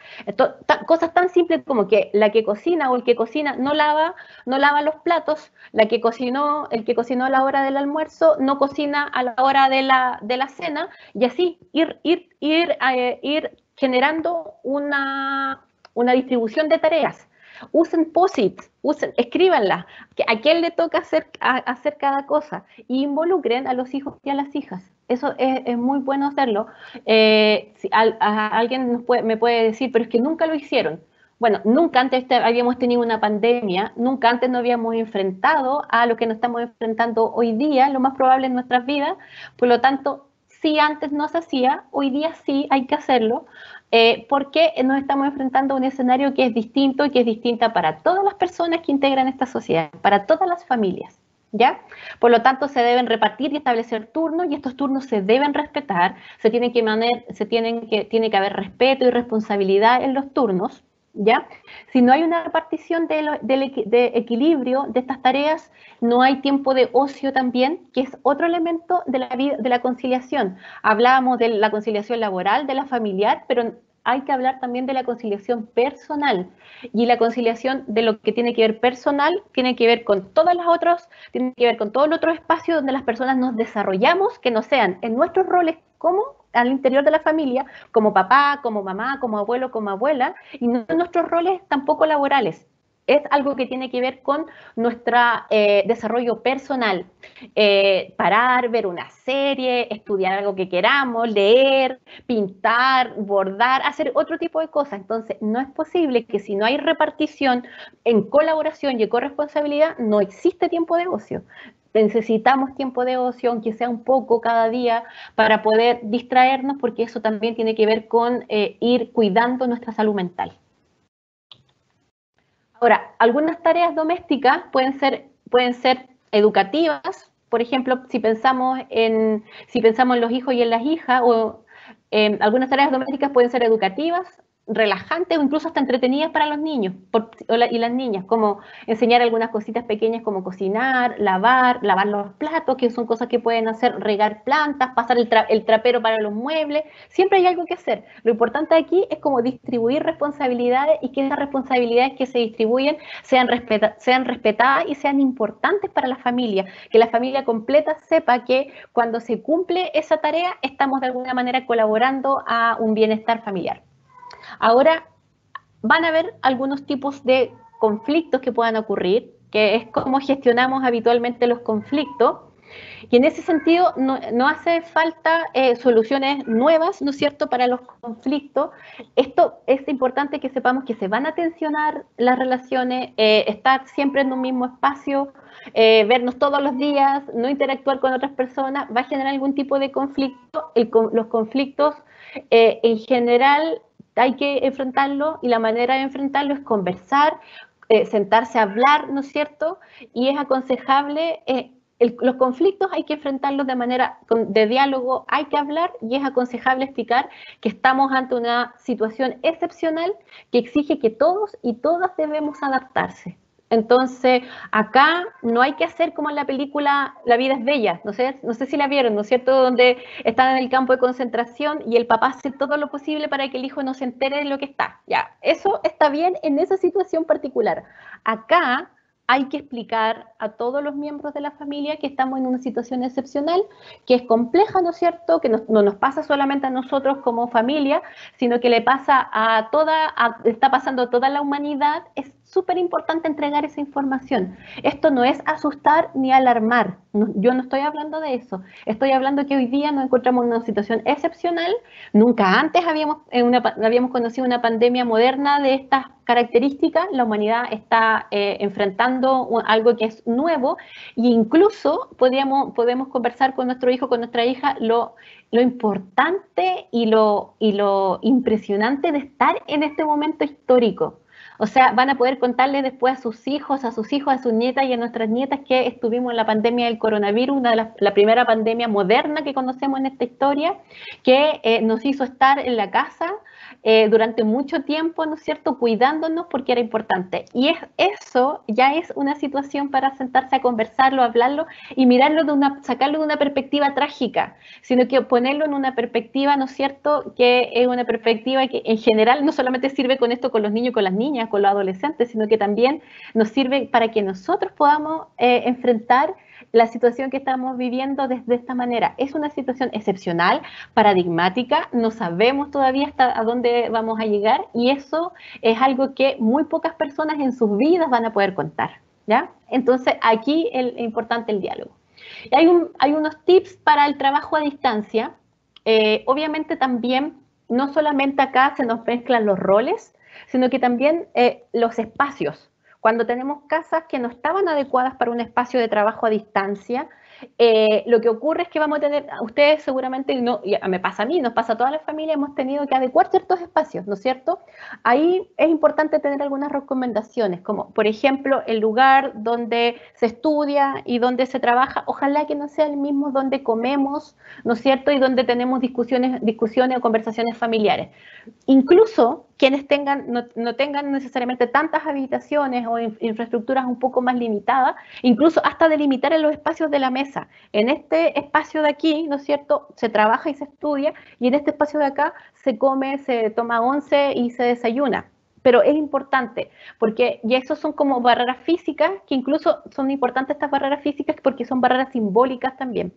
Cosas tan simples como que la que cocina o el que cocina no lava los platos, el que cocinó a la hora del almuerzo no cocina a la hora de la cena, y así ir generando una distribución de tareas. Usen POSIT, escríbanla, a quién le toca hacer cada cosa, y involucren a los hijos y a las hijas. Eso es muy bueno hacerlo. Alguien me puede decir, pero es que nunca lo hicieron. Bueno, nunca antes habíamos tenido una pandemia, nunca antes nos habíamos enfrentado a lo que nos estamos enfrentando hoy día, lo más probable en nuestras vidas. Por lo tanto, si antes no se hacía, hoy día sí hay que hacerlo, porque nos estamos enfrentando a un escenario que es distinto y que es distinta para todas las personas que integran esta sociedad, para todas las familias, ¿ya? Por lo tanto, se deben repartir y establecer turnos, y estos turnos se deben respetar, tiene que haber respeto y responsabilidad en los turnos, ¿ya? Si no hay una repartición de equilibrio de estas tareas, no hay tiempo de ocio también, que es otro elemento de la vida, de la conciliación. Hablábamos de la conciliación laboral, de la familiar, pero hay que hablar también de la conciliación personal. Y la conciliación de lo que tiene que ver personal tiene que ver con tiene que ver con todos los otros espacios donde las personas nos desarrollamos, que no sean en nuestros roles como al interior de la familia, como papá, como mamá, como abuelo, como abuela, y no en nuestros roles tampoco laborales. Es algo que tiene que ver con nuestro desarrollo personal. Parar, ver una serie, estudiar algo que queramos, leer, pintar, bordar, hacer otro tipo de cosas. Entonces, no es posible que si no hay repartición en colaboración y en corresponsabilidad, no existe tiempo de ocio. Necesitamos tiempo de ocio, aunque sea un poco cada día, para poder distraernos, porque eso también tiene que ver con ir cuidando nuestra salud mental. Ahora, algunas tareas domésticas pueden ser educativas. Por ejemplo, si pensamos en los hijos y en las hijas, algunas tareas domésticas pueden ser educativas, relajantes o incluso hasta entretenidas para los niños y las niñas, como enseñar algunas cositas pequeñas como cocinar, lavar los platos, que son cosas que pueden hacer, regar plantas, pasar el trapero para los muebles. Siempre hay algo que hacer. Lo importante aquí es como distribuir responsabilidades, y que esas responsabilidades que se distribuyen sean respetadas y sean importantes para la familia, que la familia completa sepa que cuando se cumple esa tarea estamos de alguna manera colaborando a un bienestar familiar. Ahora, van a haber algunos tipos de conflictos que puedan ocurrir, que es cómo gestionamos habitualmente los conflictos, y en ese sentido no hace falta soluciones nuevas, ¿no es cierto?, para los conflictos. Esto es importante que sepamos que se van a tensionar las relaciones, estar siempre en un mismo espacio, vernos todos los días, no interactuar con otras personas, va a generar algún tipo de conflicto. Los conflictos en general hay que enfrentarlo, y la manera de enfrentarlo es conversar, sentarse a hablar, ¿no es cierto? Y es aconsejable, los conflictos hay que enfrentarlos de manera de diálogo, hay que hablar, y es aconsejable explicar que estamos ante una situación excepcional que exige que todos y todas debemos adaptarse. Entonces, acá no hay que hacer como en la película La vida es bella, no sé si la vieron, ¿no es cierto?, donde están en el campo de concentración y el papá hace todo lo posible para que el hijo no se entere de lo que está. Ya, eso está bien en esa situación particular. Acá hay que explicar a todos los miembros de la familia que estamos en una situación excepcional, que es compleja, ¿no es cierto?, que no nos pasa solamente a nosotros como familia, sino que le pasa está pasando a toda la humanidad. Es súper importante entregar esa información. Esto no es asustar ni alarmar, yo no estoy hablando de eso, estoy hablando que hoy día nos encontramos en una situación excepcional. Nunca antes habíamos conocido una pandemia moderna de estas características. La humanidad está enfrentando algo que es nuevo, e incluso podemos conversar con nuestro hijo, con nuestra hija, lo importante y lo impresionante de estar en este momento histórico. O sea, van a poder contarle después a sus hijos, a sus nietas y a nuestras nietas que estuvimos en la pandemia del coronavirus, la primera pandemia moderna que conocemos en esta historia, que nos hizo estar en la casa, durante mucho tiempo, ¿no es cierto?, cuidándonos porque era importante. Y eso ya es una situación para sentarse a conversarlo, hablarlo y mirarlo sacarlo de una perspectiva trágica, sino que ponerlo en una perspectiva, ¿no es cierto?, que es una perspectiva que en general no solamente sirve con esto con los niños y con las niñas, con los adolescentes, sino que también nos sirve para que nosotros podamos enfrentar la situación que estamos viviendo desde esta manera. Es una situación excepcional, paradigmática, no sabemos todavía hasta a dónde vamos a llegar y eso es algo que muy pocas personas en sus vidas van a poder contar, ¿ya? Entonces aquí es importante el diálogo. Hay unos tips para el trabajo a distancia. Obviamente también, no solamente acá se nos mezclan los roles, sino que también los espacios. Cuando tenemos casas que no estaban adecuadas para un espacio de trabajo a distancia, lo que ocurre es que vamos a tener, ustedes seguramente, no, me pasa a mí, nos pasa a toda la familia, hemos tenido que adecuar ciertos espacios, ¿no es cierto? Ahí es importante tener algunas recomendaciones, como por ejemplo el lugar donde se estudia y donde se trabaja, ojalá que no sea el mismo donde comemos, ¿no es cierto? Y donde tenemos discusiones o conversaciones familiares. Incluso quienes no tengan necesariamente tantas habitaciones o infraestructuras un poco más limitadas, incluso hasta delimitar en los espacios de la mesa. En este espacio de aquí, ¿no es cierto?, se trabaja y se estudia, y en este espacio de acá se come, se toma once y se desayuna. Pero es importante, porque y eso son como barreras físicas, que incluso son importantes estas barreras físicas porque son barreras simbólicas también.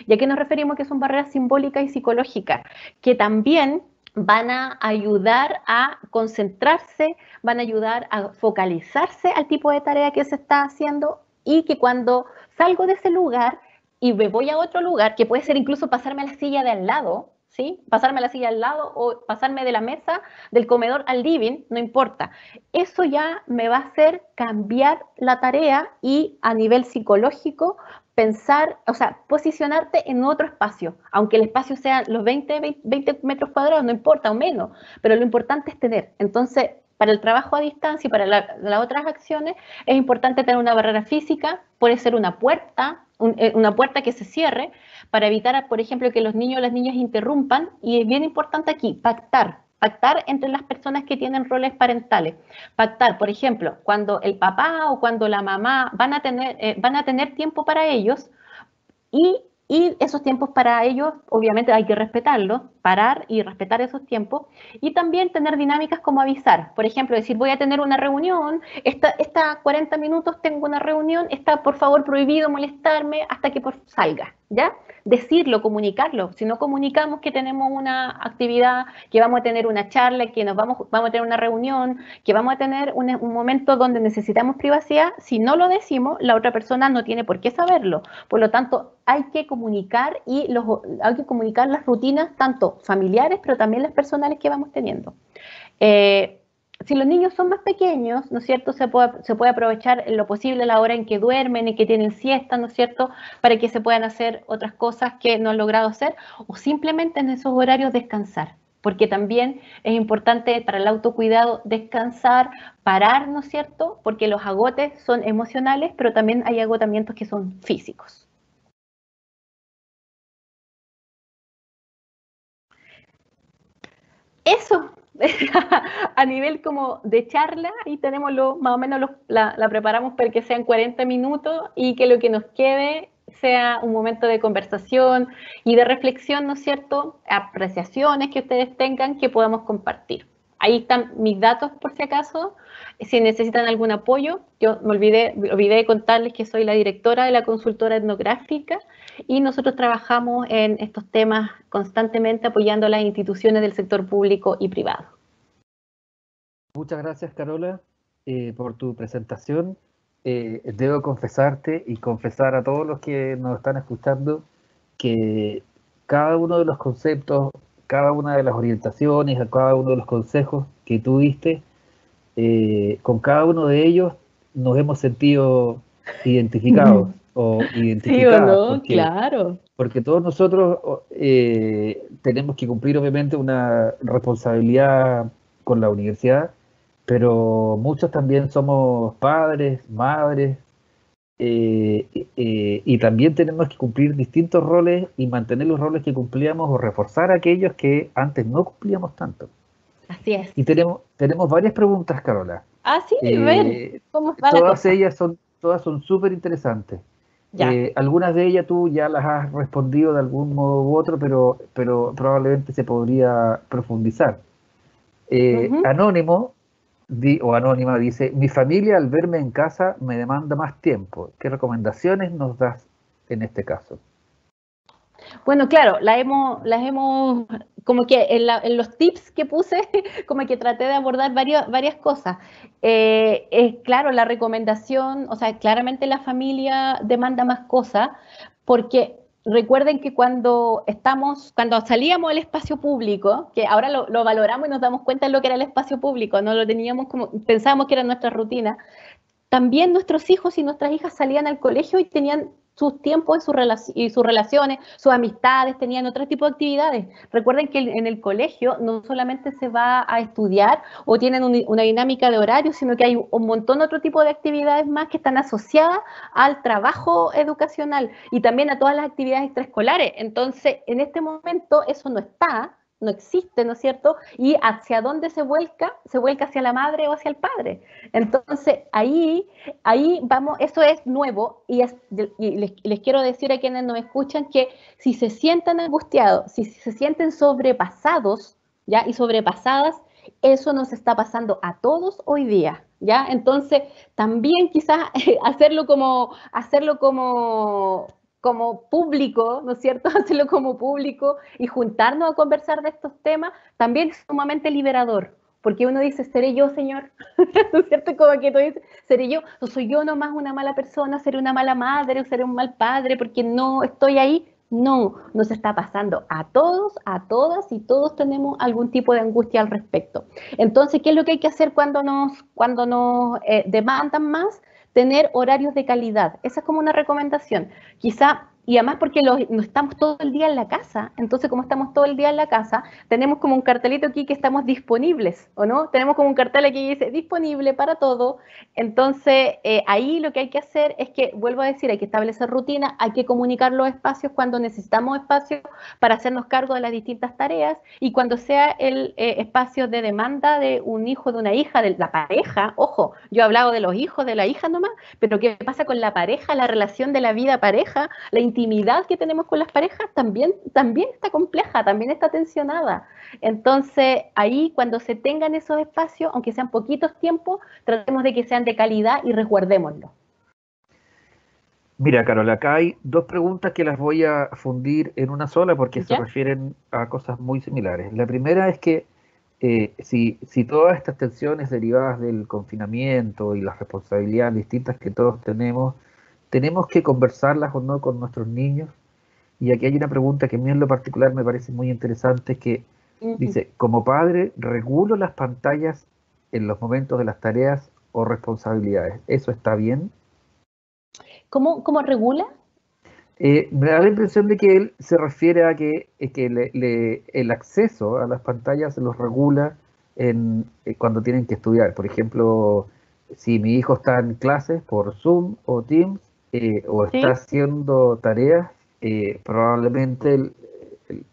¿Y a qué nos referimos que son barreras simbólicas y psicológicas? Que también van a ayudar a concentrarse, van a ayudar a focalizarse al tipo de tarea que se está haciendo y que cuando salgo de ese lugar y me voy a otro lugar, que puede ser incluso pasarme a la silla de al lado, ¿sí? Pasarme a la silla al lado o pasarme de la mesa del comedor al living, no importa. Eso ya me va a hacer cambiar la tarea y a nivel psicológico pensar, o sea, posicionarte en otro espacio, aunque el espacio sea los 20 metros cuadrados, no importa, o menos, pero lo importante es tener. Entonces, para el trabajo a distancia y para las otras acciones, es importante tener una barrera física, puede ser una puerta que se cierre, para evitar, por ejemplo, que los niños o las niñas interrumpan, y es bien importante aquí, pactar entre las personas que tienen roles parentales. Pactar, por ejemplo, cuando el papá o cuando la mamá van a tener tiempo para ellos y esos tiempos para ellos, obviamente hay que respetarlos, parar y respetar esos tiempos, y también tener dinámicas como avisar. Por ejemplo, decir, voy a tener una reunión, esta 40 minutos tengo una reunión, está por favor prohibido molestarme hasta que salga, ¿ya? Decirlo, comunicarlo. Si no comunicamos que tenemos una actividad, que vamos a tener una charla, que vamos a tener una reunión, que vamos a tener un momento donde necesitamos privacidad, si no lo decimos, la otra persona no tiene por qué saberlo. Por lo tanto, hay que comunicar hay que comunicar las rutinas, tanto familiares, pero también las personales que vamos teniendo. Si los niños son más pequeños, ¿no es cierto?, se puede aprovechar en lo posible la hora en que duermen y que tienen siesta, ¿no es cierto?, para que se puedan hacer otras cosas que no han logrado hacer, o simplemente en esos horarios descansar, porque también es importante para el autocuidado descansar, parar, ¿no es cierto?, porque los agotes son emocionales, pero también hay agotamientos que son físicos. Eso, a nivel como de charla, ahí tenemos más o menos la preparamos para que sean 40 minutos y que lo que nos quede sea un momento de conversación y de reflexión, ¿no es cierto? Apreciaciones que ustedes tengan que podamos compartir. Ahí están mis datos por si acaso, si necesitan algún apoyo. Yo me olvidé de contarles que soy la directora de la consultora etnográfica y nosotros trabajamos en estos temas constantemente apoyando a las instituciones del sector público y privado. Muchas gracias, Carola, por tu presentación. Debo confesarte y confesar a todos los que nos están escuchando que cada uno de los conceptos, cada una de las orientaciones, cada uno de los consejos que tú diste, con cada uno de ellos nos hemos sentido identificados o identificadas. ¿Sí o no? Claro. Porque todos nosotros tenemos que cumplir obviamente una responsabilidad con la universidad, pero muchos también somos padres, madres, y también tenemos que cumplir distintos roles y mantener los roles que cumplíamos o reforzar aquellos que antes no cumplíamos tanto. Así es. Y tenemos varias preguntas, Carola. Ah, sí, a ver, ¿cómo va la Todas cosa? ellas todas son súper interesantes. Ya. Algunas de ellas tú ya las has respondido de algún modo u otro, pero probablemente se podría profundizar. Ujú. Anónimo o Anónima dice, mi familia al verme en casa me demanda más tiempo. ¿Qué recomendaciones nos das en este caso? Bueno, claro, las hemos, como que en los tips que puse, como que traté de abordar varias cosas. Es claro, la recomendación, o sea, claramente la familia demanda más cosas, porque recuerden que cuando salíamos al espacio público, que ahora lo valoramos y nos damos cuenta de lo que era el espacio público, no lo teníamos como, pensábamos que era nuestra rutina, también nuestros hijos y nuestras hijas salían al colegio y tenían sus tiempos y sus relaciones, sus amistades, tenían otro tipo de actividades. Recuerden que en el colegio no solamente se va a estudiar o tienen una dinámica de horario, sino que hay un montón de otro tipo de actividades más que están asociadas al trabajo educacional y también a todas las actividades extraescolares. Entonces, en este momento eso no está, no existe, ¿no es cierto? Y hacia dónde se vuelca hacia la madre o hacia el padre. Entonces, ahí vamos, eso es nuevo y les quiero decir a quienes nos escuchan que si se sientan angustiados, si se sienten sobrepasados, ¿ya? Y sobrepasadas, eso nos está pasando a todos hoy día, ¿ya? Entonces, también quizás como público, ¿no es cierto? Hacerlo como público y juntarnos a conversar de estos temas también es sumamente liberador, porque uno dice, ¿seré yo, Señor? ¿No es cierto? Como que tú dices, ¿seré yo? ¿O soy yo nomás una mala persona? ¿Seré una mala madre o seré un mal padre porque no estoy ahí? No, nos está pasando a todos, a todas y todos tenemos algún tipo de angustia al respecto. Entonces, ¿qué es lo que hay que hacer cuando nos demandan más? Tener horarios de calidad. Esa es como una recomendación. Quizá, y además porque no estamos todo el día en la casa, entonces como estamos todo el día en la casa, tenemos como un cartelito aquí que estamos disponibles, ¿o no? Tenemos como un cartel aquí que dice disponible para todo. Entonces, ahí lo que hay que hacer es que, vuelvo a decir, hay que establecer rutina, hay que comunicar los espacios cuando necesitamos espacios para hacernos cargo de las distintas tareas y cuando sea el espacio de demanda de un hijo, de una hija, de la pareja, ojo, yo he hablado de los hijos, de la hija nomás, pero ¿qué pasa con la pareja, la relación de la vida pareja, la intimidad que tenemos con las parejas? También está compleja, también está tensionada. Entonces, ahí cuando se tengan esos espacios, aunque sean poquitos tiempos, tratemos de que sean de calidad y resguardémoslo. Mira, Carol, acá hay dos preguntas que las voy a fundir en una sola porque se ¿Ya? refieren a cosas muy similares. La primera es que si todas estas tensiones derivadas del confinamiento y las responsabilidades distintas que todos tenemos que conversarlas o no con nuestros niños. Y aquí hay una pregunta que a mí en lo particular me parece muy interesante que Uh -huh. dice, como padre, ¿regulo las pantallas en los momentos de las tareas o responsabilidades? ¿Eso está bien? ¿Cómo regula? Me da la impresión de que él se refiere a que el acceso a las pantallas se los regula cuando tienen que estudiar. Por ejemplo, si mi hijo está en clases por Zoom o Teams o está ¿Sí? haciendo tareas, probablemente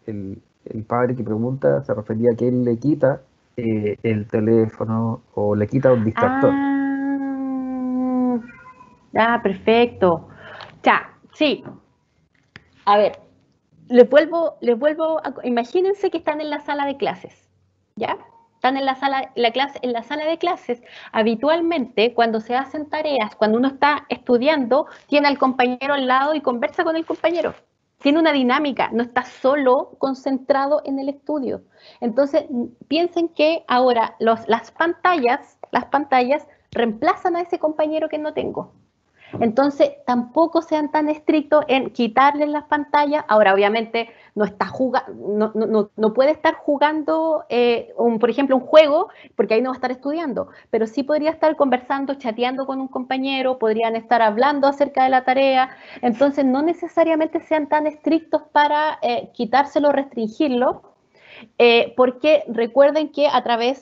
el padre que pregunta se refería a que él le quita el teléfono o le quita un distractor. Ah, perfecto. Ya, sí. A ver, imagínense que están en la sala de clases, ¿ya? Están en en la sala de clases. Habitualmente, cuando se hacen tareas, cuando uno está estudiando, tiene al compañero al lado y conversa con el compañero. Tiene una dinámica, no está solo concentrado en el estudio. Entonces, piensen que ahora las pantallas reemplazan a ese compañero que no tengo. Entonces, tampoco sean tan estrictos en quitarles las pantallas. Ahora, obviamente, no puede estar jugando, por ejemplo, un juego, porque ahí no va a estar estudiando, pero sí podría estar conversando, chateando con un compañero, podrían estar hablando acerca de la tarea. Entonces, no necesariamente sean tan estrictos para quitárselo, restringirlo, porque recuerden que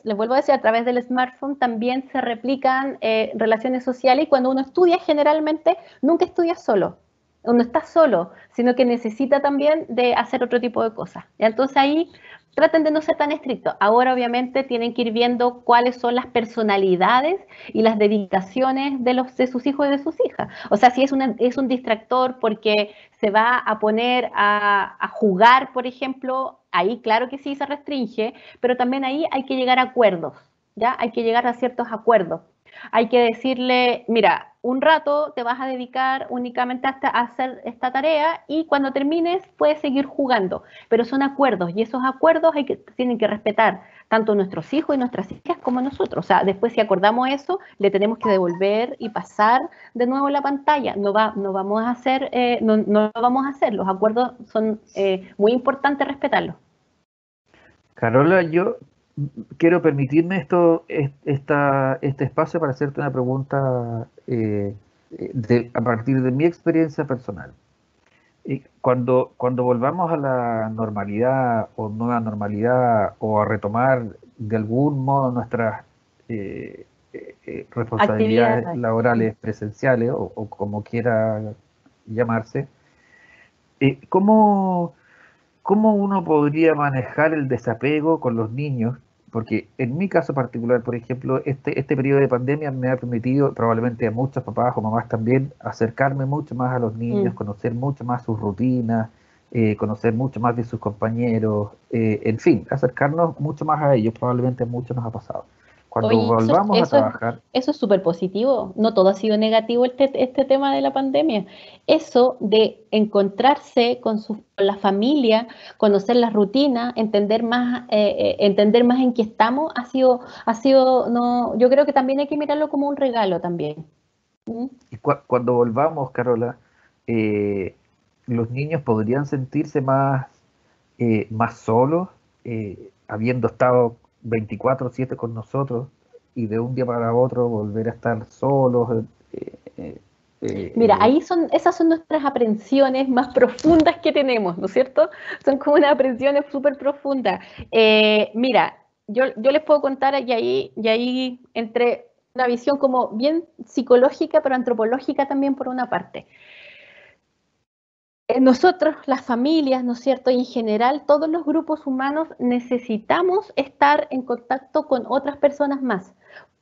les vuelvo a decir, a través del smartphone también se replican relaciones sociales y cuando uno estudia generalmente nunca estudia solo. no está solo, sino que necesita también de hacer otro tipo de cosas. Y entonces ahí traten de no ser tan estrictos. Ahora obviamente tienen que ir viendo cuáles son las personalidades y las dedicaciones de sus hijos y de sus hijas. O sea, si es un distractor porque se va a poner a jugar, por ejemplo, ahí claro que sí se restringe, pero también ahí hay que llegar a acuerdos, ¿ya? Hay que llegar a ciertos acuerdos. Hay que decirle, mira, un rato te vas a dedicar únicamente a hacer esta tarea y cuando termines puedes seguir jugando, pero son acuerdos y esos acuerdos tienen que respetar tanto nuestros hijos y nuestras hijas como nosotros. O sea, después si acordamos eso, le tenemos que devolver y pasar de nuevo la pantalla. No vamos a hacer, no lo vamos a hacer. Los acuerdos son muy importantes respetarlos. Carola, yo quiero permitirme este espacio para hacerte una pregunta a partir de mi experiencia personal. Cuando volvamos a la normalidad o nueva normalidad o a retomar de algún modo nuestras responsabilidades Actividades. laborales presenciales o como quiera llamarse, ¿cómo, ¿cómo uno podría manejar el desapego con los niños? Porque en mi caso particular, por ejemplo, este periodo de pandemia me ha permitido, probablemente a muchos papás o mamás también, acercarme mucho más a los niños, Mm. conocer mucho más sus rutinas, conocer mucho más de sus compañeros, en fin, acercarnos mucho más a ellos, probablemente a muchos nos ha pasado. Cuando Oye, volvamos a trabajar, eso es súper positivo. No todo ha sido negativo este tema de la pandemia. Eso de encontrarse con la familia, conocer las rutinas, entender más en qué estamos, no, yo creo que también hay que mirarlo como un regalo también. ¿Mm? y cuando volvamos, Carola, eh, los niños podrían sentirse más solos, habiendo estado 24/7 con nosotros y de un día para otro volver a estar solos. Mira, Eh, esas son nuestras aprensiones más profundas que tenemos, ¿no es cierto? Son como unas aprensiones súper profundas. Mira, yo les puedo contar y ahí entre una visión como bien psicológica, pero antropológica también por una parte. Nosotros, las familias, ¿no es cierto? Y en general, todos los grupos humanos necesitamos estar en contacto con otras personas más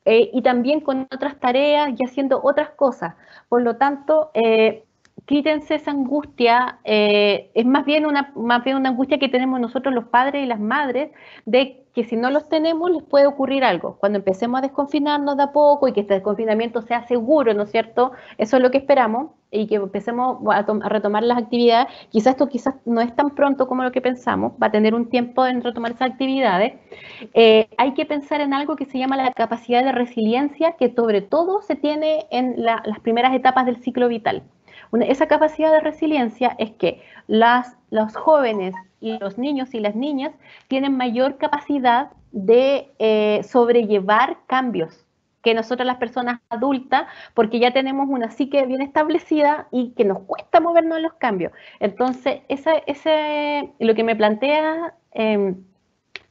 y también con otras tareas y haciendo otras cosas. Por lo tanto, quítense esa angustia, es más bien una angustia que tenemos nosotros los padres y las madres, de que si no los tenemos les puede ocurrir algo. Cuando empecemos a desconfinarnos de a poco y que este desconfinamiento sea seguro, ¿no es cierto? Eso es lo que esperamos y que empecemos a retomar las actividades. Quizás no es tan pronto como lo que pensamos, va a tener un tiempo en retomar esas actividades. Hay que pensar en algo que se llama la capacidad de resiliencia, que sobre todo se tiene en las primeras etapas del ciclo vital. Esa capacidad de resiliencia es que los jóvenes y los niños y las niñas tienen mayor capacidad de sobrellevar cambios que nosotros las personas adultas, porque ya tenemos una psique bien establecida y que nos cuesta movernos en los cambios. Entonces, lo que me plantea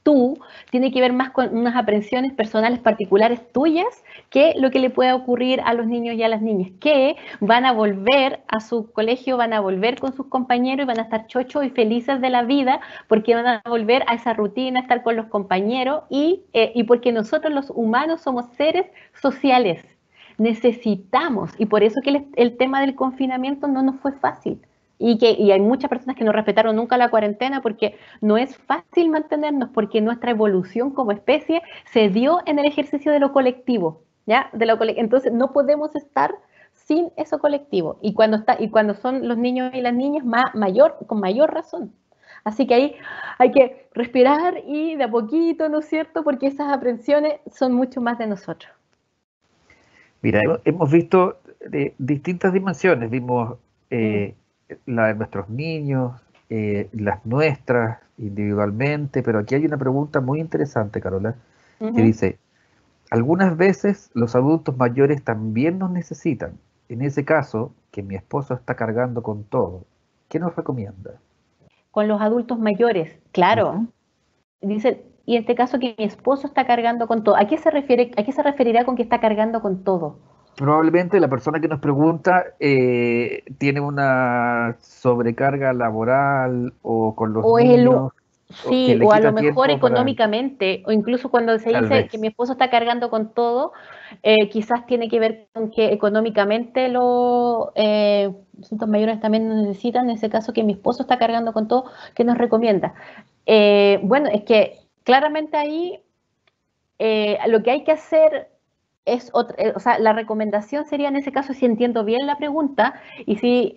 tú tiene que ver más con unas aprensiones personales particulares tuyas que lo que le pueda ocurrir a los niños y a las niñas, que van a volver a su colegio, van a volver con sus compañeros y van a estar chochos y felices de la vida porque van a volver a esa rutina, a estar con los compañeros y porque nosotros los humanos somos seres sociales. Necesitamos, y por eso que el tema del confinamiento no nos fue fácil. Y hay muchas personas que no respetaron nunca la cuarentena porque no es fácil mantenernos, porque nuestra evolución como especie se dio en el ejercicio de lo colectivo, ¿ya? Entonces no podemos estar sin eso colectivo. Y cuando son los niños y las niñas, con mayor razón. Así que ahí hay que respirar y de a poquito, ¿no es cierto? Porque esas aprensiones son mucho más de nosotros. Mira, hemos visto distintas dimensiones. Vimos Mm, la de nuestros niños, las nuestras individualmente, pero aquí hay una pregunta muy interesante, Carola, que ujú. dice, algunas veces los adultos mayores también nos necesitan. En ese caso, que mi esposo está cargando con todo, ¿qué nos recomienda? Con los adultos mayores, claro. Ujú. Dice, y en este caso que mi esposo está cargando con todo. ¿A qué se refiere, a qué se referirá con que está cargando con todo? probablemente la persona que nos pregunta tiene una sobrecarga laboral o con los O es niños o que sí, le o a lo quita mejor tiempo para, económicamente, o incluso cuando se tal dice que vez. mi esposo está cargando con todo, quizás tiene que ver con que económicamente los asuntos mayores también necesitan, en ese caso que mi esposo está cargando con todo, ¿qué nos recomienda? Bueno, es que claramente ahí lo que hay que hacer es otra, o sea, la recomendación sería en ese caso, si entiendo bien la pregunta, y si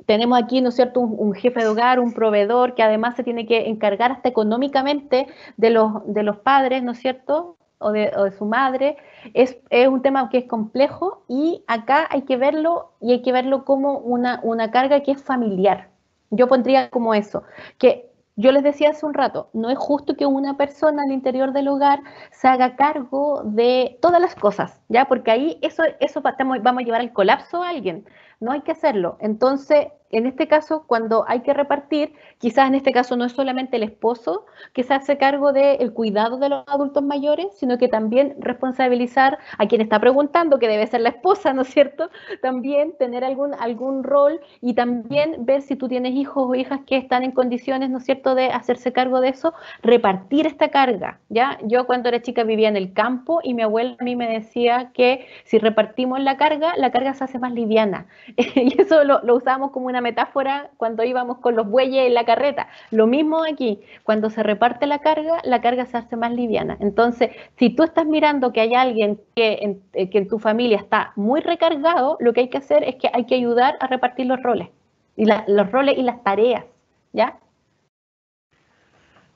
tenemos aquí, ¿no es cierto?, un jefe de hogar, un proveedor que además se tiene que encargar hasta económicamente de los padres, ¿no es cierto?, o de su madre, es un tema que es complejo y acá hay que verlo y hay que verlo como una carga que es familiar. Yo pondría como eso, que yo les decía hace un rato, no es justo que una persona al interior del hogar se haga cargo de todas las cosas, ¿ya? Porque ahí eso vamos a llevar al colapso a alguien. No hay que hacerlo. Entonces, en este caso, cuando hay que repartir, quizás en este caso no es solamente el esposo que se hace cargo del cuidado de los adultos mayores, sino que también responsabilizar a quien está preguntando, que debe ser la esposa, ¿no es cierto? También tener algún rol y también ver si tú tienes hijos o hijas que están en condiciones, ¿no es cierto?, de hacerse cargo de eso, repartir esta carga, ¿ya? Yo cuando era chica vivía en el campo y mi abuela a mí me decía que si repartimos la carga se hace más liviana. Y eso lo usábamos como una metáfora cuando íbamos con los bueyes en la carreta. Lo mismo aquí, cuando se reparte la carga se hace más liviana. Entonces, si tú estás mirando que hay alguien que en tu familia está muy recargado, lo que hay que hacer es que hay que ayudar a repartir los roles, los roles y las tareas, ¿ya?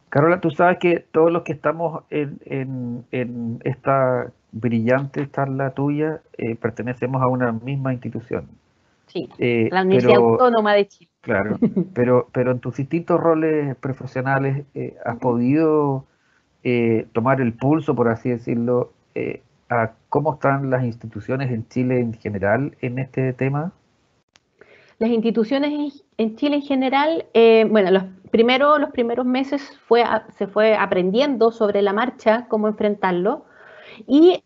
Carola, tú sabes que todos los que estamos en esta brillante charla tuya pertenecemos a una misma institución. Sí, la Universidad Pero, Autónoma de Chile. claro, pero en tus distintos roles profesionales has podido tomar el pulso, por así decirlo, a cómo están las instituciones en Chile en general en este tema. Las instituciones en Chile en general, bueno, los primeros meses se fue aprendiendo sobre la marcha cómo enfrentarlo. Y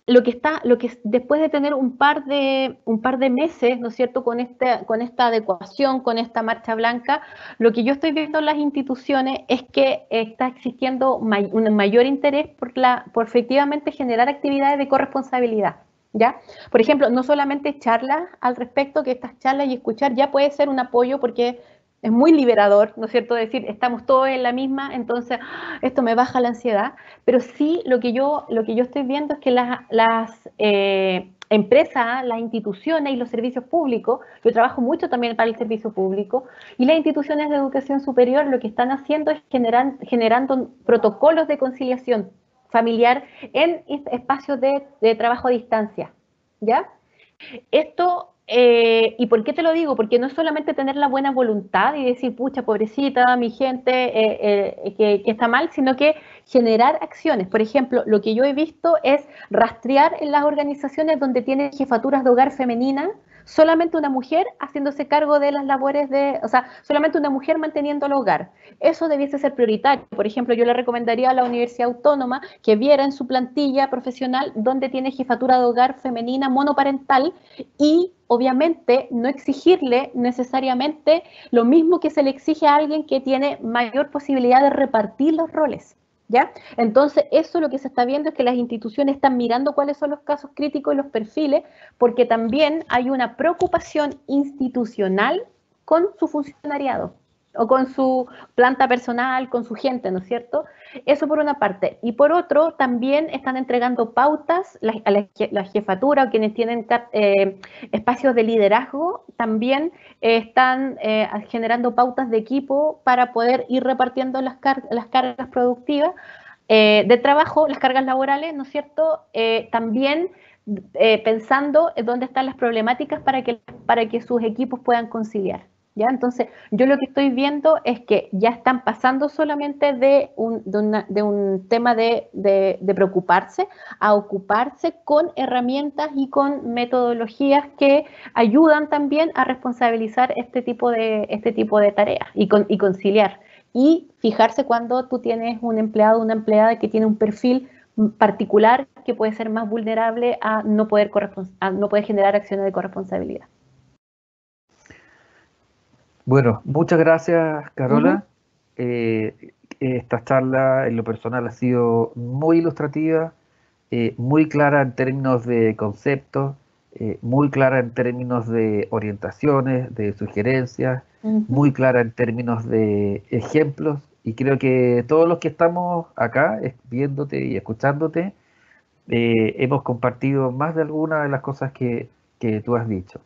después de tener un par de meses, ¿no es cierto?, con esta adecuación, con esta marcha blanca, lo que yo estoy viendo en las instituciones es que está existiendo un mayor interés por efectivamente generar actividades de corresponsabilidad. ¿Ya? Por ejemplo, no solamente charlas al respecto, que estas charlas y escuchar ya puede ser un apoyo porque es muy liberador, ¿no es cierto? Decir, estamos todos en la misma, entonces esto me baja la ansiedad, pero sí lo que yo estoy viendo es que las empresas, las instituciones y los servicios públicos, yo trabajo mucho también para el servicio público, y las instituciones de educación superior lo que están haciendo es generando protocolos de conciliación familiar en espacios de trabajo a distancia, ¿ya? Esto, ¿y por qué te lo digo? Porque no es solamente tener la buena voluntad y decir, pucha, pobrecita, mi gente, que está mal, sino que generar acciones. Por ejemplo, lo que yo he visto es rastrear en las organizaciones donde tienen jefaturas de hogar femenina, solamente una mujer haciéndose cargo de las labores o sea, solamente una mujer manteniendo el hogar. Eso debiese ser prioritario. Por ejemplo, yo le recomendaría a la Universidad Autónoma que viera en su plantilla profesional donde tiene jefatura de hogar femenina monoparental y obviamente no exigirle necesariamente lo mismo que se le exige a alguien que tiene mayor posibilidad de repartir los roles. ¿Ya? Entonces, eso lo que se está viendo es que las instituciones están mirando cuáles son los casos críticos y los perfiles, porque también hay una preocupación institucional con su funcionariado o con su planta personal, con su gente, ¿no es cierto? Eso por una parte. Y por otro, también están entregando pautas a la jefatura o quienes tienen espacios de liderazgo, también están generando pautas de equipo para poder ir repartiendo las cargas productivas de trabajo, las cargas laborales, ¿no es cierto? También pensando en dónde están las problemáticas para que sus equipos puedan conciliar. ¿Ya? Entonces, yo lo que estoy viendo es que ya están pasando solamente de un tema de preocuparse a ocuparse con herramientas y con metodologías que ayudan también a responsabilizar este tipo de tareas y conciliar. Y fijarse cuando tú tienes un empleado o una empleada que tiene un perfil particular que puede ser más vulnerable a no poder generar acciones de corresponsabilidad. Bueno, muchas gracias, Carola. Ujú. Esta charla en lo personal ha sido muy ilustrativa, muy clara en términos de conceptos, muy clara en términos de orientaciones, de sugerencias, Ujú. muy clara en términos de ejemplos, y creo que todos los que estamos acá viéndote y escuchándote, hemos compartido más de alguna de las cosas que tú has dicho.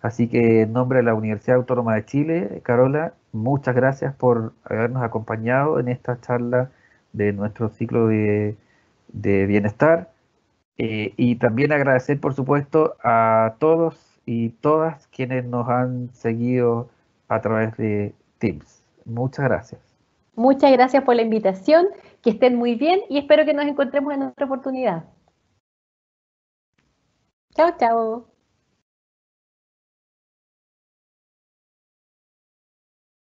Así que en nombre de la Universidad Autónoma de Chile, Carola, muchas gracias por habernos acompañado en esta charla de nuestro ciclo de bienestar. Y también agradecer, por supuesto, a todos y todas quienes nos han seguido a través de Teams. Muchas gracias. Muchas gracias por la invitación, que estén muy bien y espero que nos encontremos en otra oportunidad. Chao, chao.